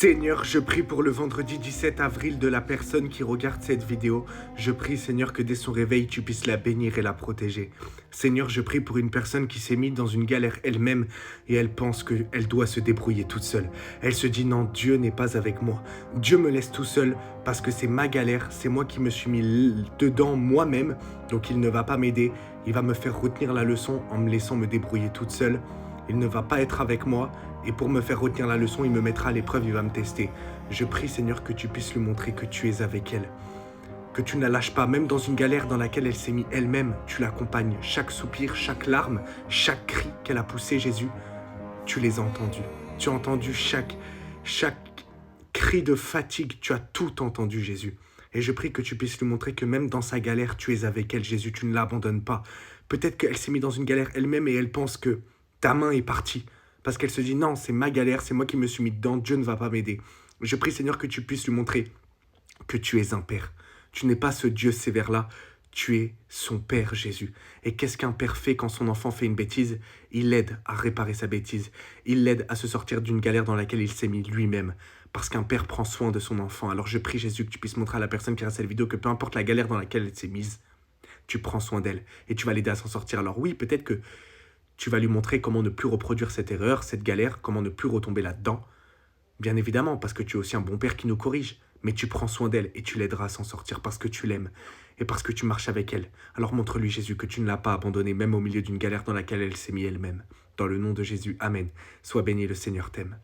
Seigneur, je prie pour le vendredi 17 avril de la personne qui regarde cette vidéo. Je prie, Seigneur, que dès son réveil, tu puisses la bénir et la protéger. Seigneur, je prie pour une personne qui s'est mise dans une galère elle-même et elle pense qu'elle doit se débrouiller toute seule. Elle se dit non, Dieu n'est pas avec moi. Dieu me laisse tout seul parce que c'est ma galère, c'est moi qui me suis mis dedans moi-même, donc il ne va pas m'aider. Il va me faire retenir la leçon en me laissant me débrouiller toute seule. Il ne va pas être avec moi et pour me faire retenir la leçon, il me mettra à l'épreuve, il va me tester. Je prie, Seigneur, que tu puisses lui montrer que tu es avec elle, que tu ne la lâches pas, même dans une galère dans laquelle elle s'est mise elle-même, tu l'accompagnes. Chaque soupir, chaque larme, chaque cri qu'elle a poussé, Jésus, tu les as entendus. Tu as entendu chaque cri de fatigue, tu as tout entendu, Jésus. Et je prie que tu puisses lui montrer que même dans sa galère, tu es avec elle, Jésus, tu ne l'abandonnes pas. Peut-être qu'elle s'est mise dans une galère elle-même et elle pense que ta main est partie. Parce qu'elle se dit, non, c'est ma galère, c'est moi qui me suis mis dedans, Dieu ne va pas m'aider. Je prie, Seigneur, que tu puisses lui montrer que tu es un père. Tu n'es pas ce Dieu sévère-là, tu es son père, Jésus. Et qu'est-ce qu'un père fait quand son enfant fait une bêtise? Il l'aide à réparer sa bêtise. Il l'aide à se sortir d'une galère dans laquelle il s'est mis lui-même. Parce qu'un père prend soin de son enfant. Alors je prie, Jésus, que tu puisses montrer à la personne qui regarde cette vidéo que peu importe la galère dans laquelle elle s'est mise, tu prends soin d'elle et tu vas l'aider à s'en sortir. Alors oui, peut-être que tu vas lui montrer comment ne plus reproduire cette erreur, cette galère, comment ne plus retomber là-dedans. Bien évidemment, parce que tu es aussi un bon père qui nous corrige. Mais tu prends soin d'elle et tu l'aideras à s'en sortir parce que tu l'aimes et parce que tu marches avec elle. Alors montre-lui, Jésus, que tu ne l'as pas abandonnée, même au milieu d'une galère dans laquelle elle s'est mise elle-même. Dans le nom de Jésus, Amen. Sois béni, le Seigneur t'aime.